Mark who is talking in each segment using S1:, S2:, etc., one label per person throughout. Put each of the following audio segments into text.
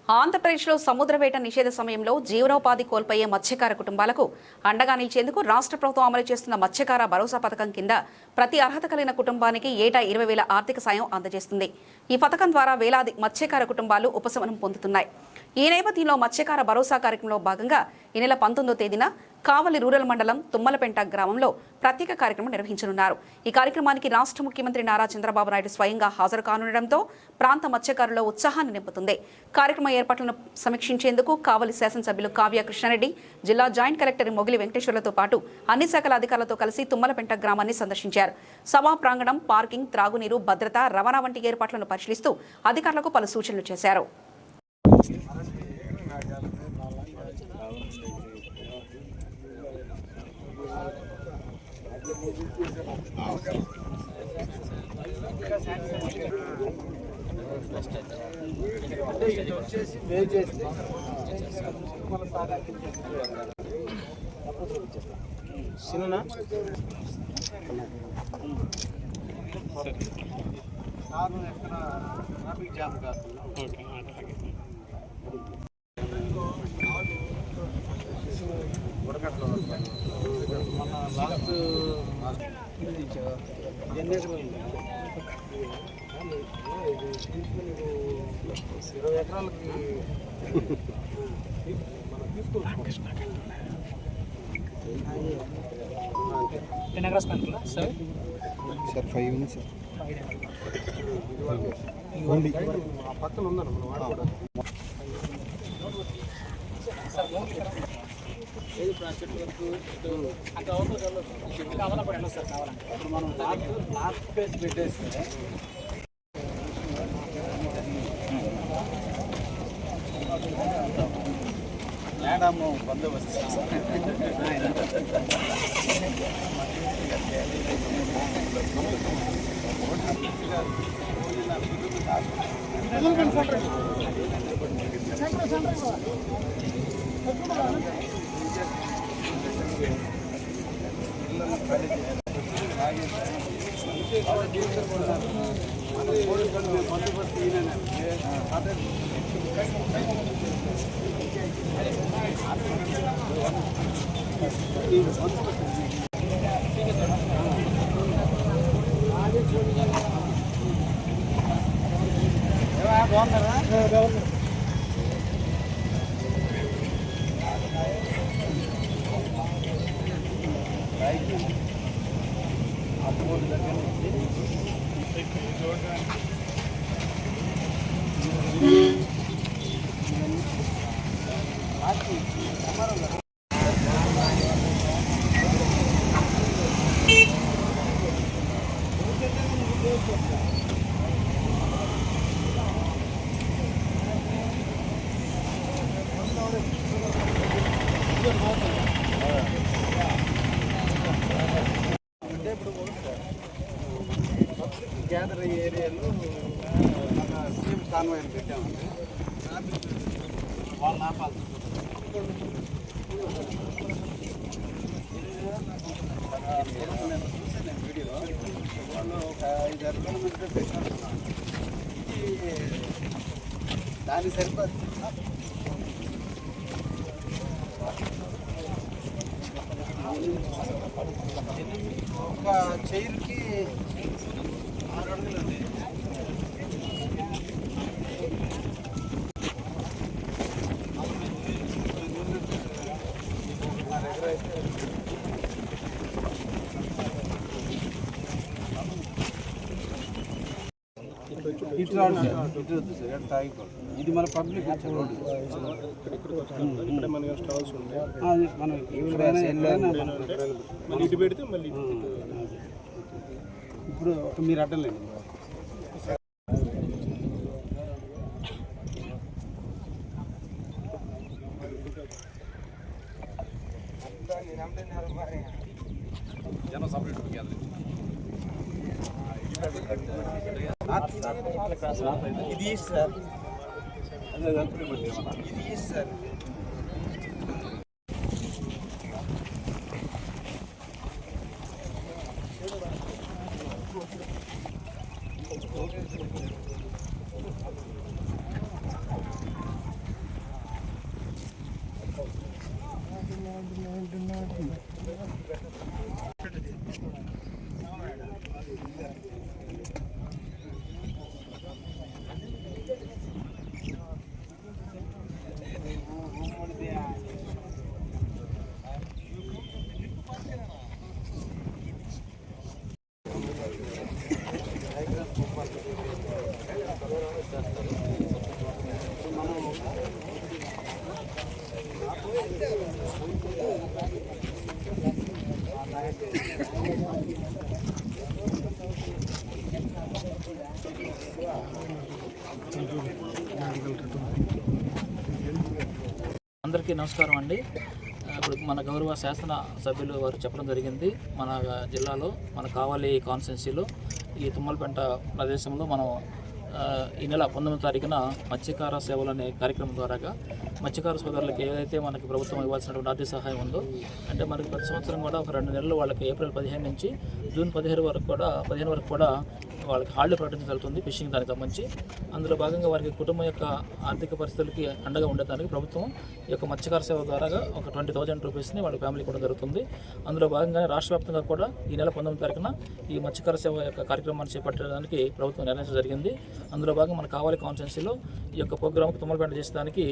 S1: ఆంధ్రప్రదేశ్లో సముద్ర వేట నిషేధ సమయంలో జీవనోపాధి కోల్పోయే మత్స్యకార కుటుంబాలకు అండగా నిలిచేందుకు రాష్ట్ర ప్రభుత్వం అమలు చేస్తున్న మత్స్యకార భరోసా పథకం కింద ప్రతి అర్హత కలిగిన కుటుంబానికి ఏటా 20,000 ఆర్థిక సాయం అందజేస్తుంది. ఈ పథకం ద్వారా వేలాది మత్స్యకార కుటుంబాలు ఉపశమనం పొందుతున్నాయి. ఈ నేపథ్యంలో మత్స్యకార భరోసా కార్యక్రమంలో భాగంగా ఈ నెల 19వ తేదీన కావలి రూరల్ మండలం తుమ్మలపెంట గ్రామంలో ప్రత్యేక కార్యక్రమం నిర్వహించనున్నారు. ఈ కార్యక్రమానికి రాష్ట్ర ముఖ్యమంత్రి నారా చంద్రబాబు నాయుడు స్వయంగా హాజరు కానుండడంతో ప్రాంత మత్స్యకారుల్లో ఉత్సాహాన్ని నింపుతుంది. కార్యక్రమ ఏర్పాట్లను సమీక్షించేందుకు కావలి శాసనసభ్యులు కావ్య కృష్ణారెడ్డి, జిల్లా జాయింట్ కలెక్టర్ మొగిలి వెంకటేశ్వర్లతో పాటు అన్ని శాఖల అధికారులతో కలిసి తుమ్మలపెంట గ్రామాన్ని సందర్శించారు. సభా ప్రాంగణం, పార్కింగ్, త్రాగునీరు, భద్రత, రవాణా వంటి ఏర్పాట్లను పరిశీలిస్తూ అధికారులకు పలు సూచనలు చేశారు.
S2: సార్ 5 ఉంది సార్. పక్కన ఉందన్న ఇప్పుడు మనం లాస్ట్ పేజ్ పెట్టేస్తే మేడం బందోబస్తు గ్యాదర్ ఏరియాలో మన సీఎం కాన్వాయ్ పెట్టామండి. వాళ్ళు ఆపాలి. నేను చూసాను వీడియో. వాళ్ళు ఒక 5-6 కిలోమీటర్లు పెట్టారు. ఇది దానికి సరిపోదు. ఒక చైర్కి 6 అడుగులు అండి. ఇటు రాడు సార్, ఇటు వద్దు సార్, ఎక్కడ తాగిపోదు. ఇది మన పబ్లిక్ రోడ్డు. మనం ఇటు పెడితే మళ్ళీ ఇప్పుడు మీరు అడ్డలేదు. ఇది సార్, ఇది సార్.
S3: అందరికీ నమస్కారం అండి. ఇప్పుడు మన గౌరవ శాసన సభ్యులు వారు చెప్పడం జరిగింది. మన జిల్లాలో మన కావలి కాన్స్టిట్యున్సీలో ఈ తుమ్మలపెంట ప్రదేశంలో మనం ఈ నెల 19వ తారీఖున మత్స్యకార సేవలు అనే కార్యక్రమం ద్వారా మత్స్యకార సోదరులకు ఏదైతే మనకి ప్రభుత్వం ఇవ్వాల్సినటువంటి ఆర్థిక సహాయం ఉందో, అంటే మనకి ప్రతి సంవత్సరం కూడా ఒక 2 నెలలు వాళ్ళకి ఏప్రిల్ 15 నుంచి జూన్ 15 వరకు కూడా వాళ్ళకి హాలిడే ప్రకటించగలుగుతుంది ఫిషింగ్ దానికి సంబంధించి. అందులో భాగంగా వారికి కుటుంబం యొక్క ఆర్థిక పరిస్థితులకి అండగా ఉండడానికి ప్రభుత్వం ఈ యొక్క మత్స్యకార సేవ ద్వారా ఒక 20,000 రూపీస్ని వాళ్ళ ఫ్యామిలీ కూడా జరుగుతుంది. అందులో భాగంగానే రాష్ట్ర వ్యాప్తంగా కూడా ఈ నెల 19వ తారీఖున ఈ మత్స్యకార సేవ యొక్క కార్యక్రమాన్ని చేపట్టడానికి ప్రభుత్వం నిర్ణయించడం జరిగింది. అందులో భాగంగా మన కావలి కాన్స్టిట్యున్సీలో ఈ యొక్క ప్రోగ్రామ్కి తుమ్మలపెంట చేసేదానికి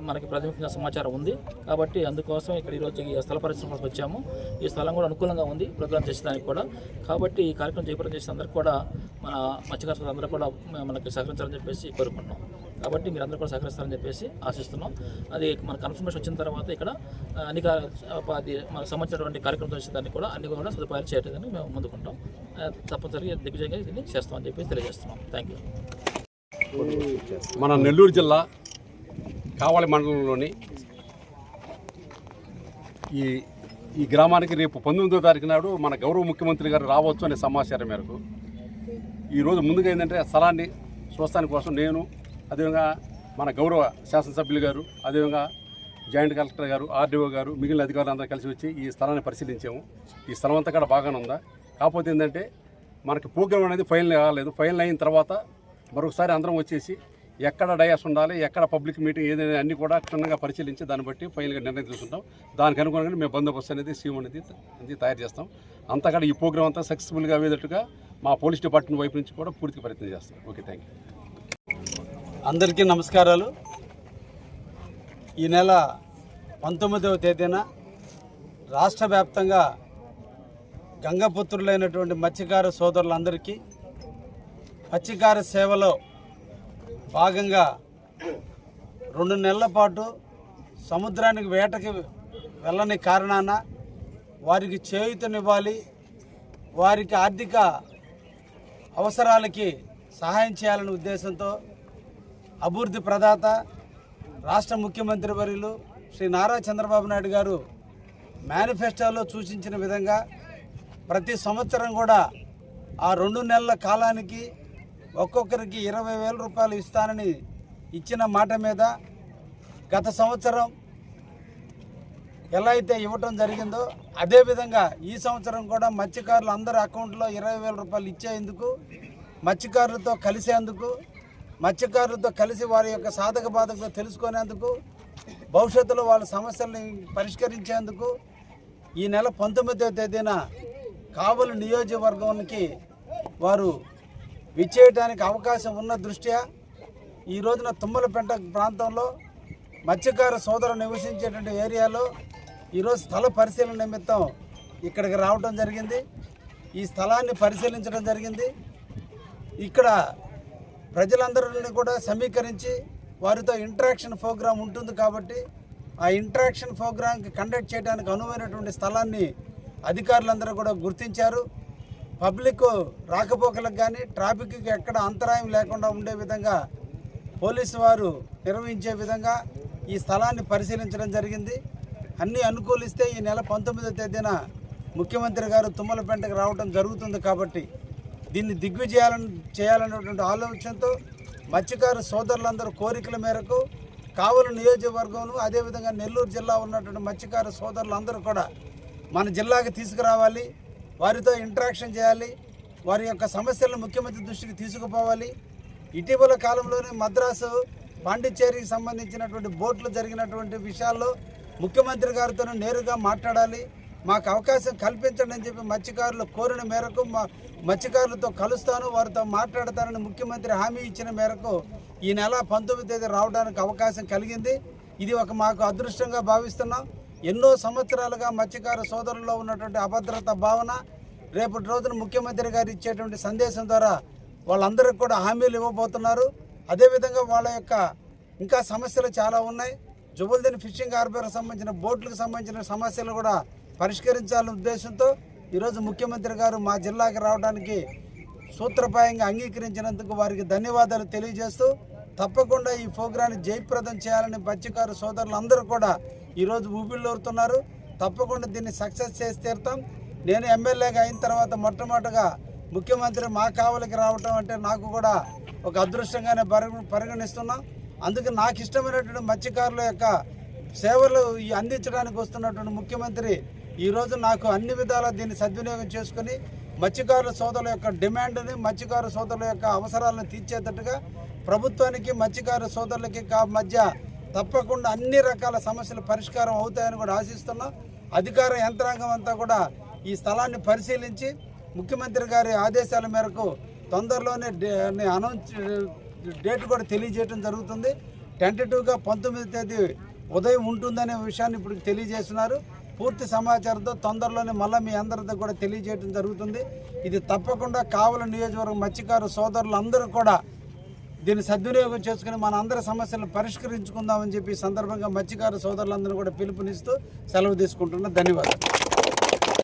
S3: మనకి ప్రాథమికంగా సమాచారం ఉంది. కాబట్టి అందుకోసం ఇక్కడ ఈరోజు ఈ స్థల పరిశ్రమ కోసం వచ్చాము. ఈ స్థలం కూడా అనుకూలంగా ఉంది ప్రోగ్రామ్ చేసేదానికి కూడా. కాబట్టి ఈ కార్యక్రమం చేపట్టడం చేసిన అందరికీ కూడా మన మత్స్యకార అందరూ కూడా మనకి సహకరించాలని చెప్పేసి కోరుకుంటున్నాం. కాబట్టి మీరు అందరూ కూడా సహకరిస్తారని చెప్పేసి ఆశిస్తున్నాం. అది మన కన్ఫర్మేషన్ వచ్చిన తర్వాత ఇక్కడ అన్ని మనకు సంబంధించినటువంటి కార్యక్రమం చేసేదానికి కూడా అన్ని కూడా సదుపాయాలు చేయడానికి మేము ముందుకుంటాం. తప్పనిసరిగా దిగ్విజయంగా దీన్ని చేస్తామని చెప్పి తెలియజేస్తున్నాం. Thank you.
S4: మన నెల్లూరు జిల్లా కావలి మండలంలోని ఈ గ్రామానికి రేపు 19వ తారీఖు నాడు మన గౌరవ ముఖ్యమంత్రి గారు రావచ్చు అనే సమాచారం మేరకు ఈరోజు ముందుగా ఏంటంటే స్థలాన్ని చూస్తానికి కోసం నేను, అదేవిధంగా మన గౌరవ శాసనసభ్యులు గారు, అదేవిధంగా జాయింట్ కలెక్టర్ గారు, ఆర్డీఓ గారు, మిగిలిన అధికారులు అందరూ కలిసి వచ్చి ఈ స్థలాన్ని పరిశీలించాము. ఈ స్థలం అంతా కూడా బాగానే ఉందా. కాకపోతే ఏంటంటే మనకి ప్రోగ్రామ్ అనేది ఫైనల్ కాలేదు. ఫైనల్ అయిన తర్వాత మరొకసారి అందరం వచ్చేసి ఎక్కడ డయాస్ ఉండాలి, ఎక్కడ పబ్లిక్ మీటింగ్ ఏదైనా అన్నీ కూడా క్షుణ్ణంగా పరిశీలించి దాన్ని బట్టి ఫైనల్గా నిర్ణయం తీసుకుంటాం. దానికి అనుగుణంగా మేము బందోబస్తు అనేది సీఎం అనేది తయారు చేస్తాం. అంతా కూడా ఈ ప్రోగ్రామ్ అంతా సక్సెస్ఫుల్గా అయ్యేటట్టుగా మా పోలీస్ డిపార్ట్మెంట్ వైపు నుంచి కూడా పూర్తిగా ప్రయత్నం చేస్తాం. Okay, thank you.
S2: అందరికీ నమస్కారాలు. ఈ నెల 19వ తేదీన రాష్ట్ర వ్యాప్తంగా గంగపుత్రులైనటువంటి మత్స్యకార సోదరులందరికీ మత్స్యకార సేవలో భాగంగా 2 నెలల పాటు సముద్రానికి వేటకి వెళ్ళని కారణాన వారికి చేయూతనివ్వాలి, వారికి ఆర్థిక అవసరాలకి సహాయం చేయాలనే ఉద్దేశంతో అభివృద్ధి ప్రదాత రాష్ట్ర ముఖ్యమంత్రి వర్యులు శ్రీ నారా చంద్రబాబు నాయుడు గారు మేనిఫెస్టోలో సూచించిన విధంగా ప్రతి సంవత్సరం కూడా ఆ 2 నెలల కాలానికి ఒక్కొక్కరికి 20,000 రూపాయలు ఇస్తానని ఇచ్చిన మాట మీద గత సంవత్సరం ఎలా అయితే ఇవ్వటం జరిగిందో అదేవిధంగా ఈ సంవత్సరం కూడా మత్స్యకారులు అందరి అకౌంట్లో 20,000 రూపాయలు ఇచ్చేందుకు, మత్స్యకారులతో కలిసేందుకు, మత్స్యకారులతో కలిసి వారి యొక్క సాధక బాధకులు తెలుసుకునేందుకు, భవిష్యత్తులో వాళ్ళ సమస్యల్ని పరిష్కరించేందుకు ఈ నెల 19వ తేదీన కావలి నియోజకవర్గానికి వారు విచ్చేయడానికి అవకాశం ఉన్న దృష్ట్యా ఈ రోజున తుమ్మలపెంట ప్రాంతంలో మత్స్యకార సోదరులు నివసించేటువంటి ఏరియాలో ఈరోజు స్థల పరిశీలన నిమిత్తం ఇక్కడికి రావడం జరిగింది. ఈ స్థలాన్ని పరిశీలించడం జరిగింది. ఇక్కడ ప్రజలందరినీ కూడా సమీకరించి వారితో ఇంటరాక్షన్ ప్రోగ్రాం ఉంటుంది కాబట్టి ఆ ఇంటరాక్షన్ ప్రోగ్రాంకి కండక్ట్ చేయడానికి అనువైనటువంటి స్థలాన్ని అధికారులందరూ కూడా గుర్తించారు. పబ్లిక్ రాకపోకలకు కానీ ట్రాఫిక్కి ఎక్కడ అంతరాయం లేకుండా ఉండే విధంగా పోలీసు వారు నిర్వహించే విధంగా ఈ స్థలాన్ని పరిశీలించడం జరిగింది. అన్నీ అనుకూలిస్తే ఈ నెల 19వ తేదీన ముఖ్యమంత్రి గారు తుమ్మలపెంటకు రావడం జరుగుతుంది. కాబట్టి దీన్ని దిగ్విజయాలను చేయాలనేటువంటి ఆలోచనతో మత్స్యకార సోదరులందరూ కోరికల మేరకు కావలి నియోజకవర్గంలో అదేవిధంగా నెల్లూరు జిల్లా ఉన్నటువంటి మత్స్యకార సోదరులందరూ కూడా మన జిల్లాకి తీసుకురావాలి, వారితో ఇంటరాక్షన్ చేయాలి, వారి యొక్క సమస్యలను ముఖ్యమంత్రి దృష్టికి తీసుకుపోవాలి. ఇటీవల కాలంలోనే మద్రాసు పాండిచ్చేరికి సంబంధించినటువంటి బోట్లు జరిగినటువంటి విషయాల్లో ముఖ్యమంత్రి గారితో నేరుగా మాట్లాడాలి, మాకు అవకాశం కల్పించండి అని చెప్పి మత్స్యకారులు కోరిన మేరకు మత్స్యకారులతో కలుస్తాను, వారితో మాట్లాడతానని ముఖ్యమంత్రి హామీ ఇచ్చిన మేరకు ఈ నెల 19వ తేదీ రావడానికి అవకాశం కలిగింది. ఇది ఒక మాకు అదృష్టంగా భావిస్తున్నాం. ఎన్నో సంవత్సరాలుగా మత్స్యకార సోదరుల్లో ఉన్నటువంటి అభద్రత భావన రేపటి రోజున ముఖ్యమంత్రి గారు ఇచ్చేటువంటి సందేశం ద్వారా వాళ్ళందరికీ కూడా హామీలు ఇవ్వబోతున్నారు. అదేవిధంగా వాళ్ళ యొక్క ఇంకా సమస్యలు చాలా ఉన్నాయి. జుబుల్దిన్ ఫిషింగ్ హార్బర్కి సంబంధించిన బోట్లకు సంబంధించిన సమస్యలు కూడా పరిష్కరించాలనే ఉద్దేశంతో ఈరోజు ముఖ్యమంత్రి గారు మా జిల్లాకి రావడానికి సూత్రప్రాయంగా అంగీకరించినందుకు వారికి ధన్యవాదాలు తెలియజేస్తూ తప్పకుండా ఈ ప్రోగ్రాన్ని జయప్రదం చేయాలని మత్స్యకారు సోదరులందరూ కూడా ఈరోజు ఊబిళ్ళూరుతున్నారు. తప్పకుండా దీన్ని సక్సెస్ చేసి తీరుతాం. నేను ఎమ్మెల్యేగా అయిన తర్వాత మొట్టమొదటిగా ముఖ్యమంత్రి మా కావలికి రావటం అంటే నాకు కూడా ఒక అదృష్టంగానే పరిగణిస్తున్నాం. అందుకే నాకు ఇష్టమైనటువంటి మత్స్యకారుల యొక్క సేవలు అందించడానికి వస్తున్నటువంటి ముఖ్యమంత్రి ఈరోజు నాకు అన్ని విధాలా దీన్ని సద్వినియోగం చేసుకుని మత్స్యకారుల సోదరుల యొక్క డిమాండ్ని, మత్స్యకారు సోదరుల యొక్క అవసరాలను తీర్చేటట్టుగా ప్రభుత్వానికి మత్స్యకారు సోదరులకి మధ్య తప్పకుండా అన్ని రకాల సమస్యలు పరిష్కారం అవుతాయని కూడా ఆశిస్తున్నాం. అధికార యంత్రాంగం అంతా కూడా ఈ స్థలాన్ని పరిశీలించి ముఖ్యమంత్రి గారి ఆదేశాల మేరకు తొందరలోనే డేట్ కూడా తెలియజేయడం జరుగుతుంది. టెంటేటివ్గా 19వ తేదీ ఉదయం ఉంటుందనే విషయాన్ని ఇప్పుడు తెలియజేస్తున్నారు. పూర్తి సమాచారంతో తొందరలోనే మళ్ళీ మీ అందరితో కూడా తెలియజేయడం జరుగుతుంది. ఇది తప్పకుండా కావలి నియోజకవర్గం మత్స్యకారు సోదరులందరూ కూడా దీన్ని సద్వినియోగం చేసుకుని మన అందరి సమస్యలను పరిష్కరించుకుందామని చెప్పి ఈ సందర్భంగా మత్స్యకారు సోదరులందరూ కూడా పిలుపునిస్తూ సెలవు తీసుకుంటున్నా. ధన్యవాదాలు.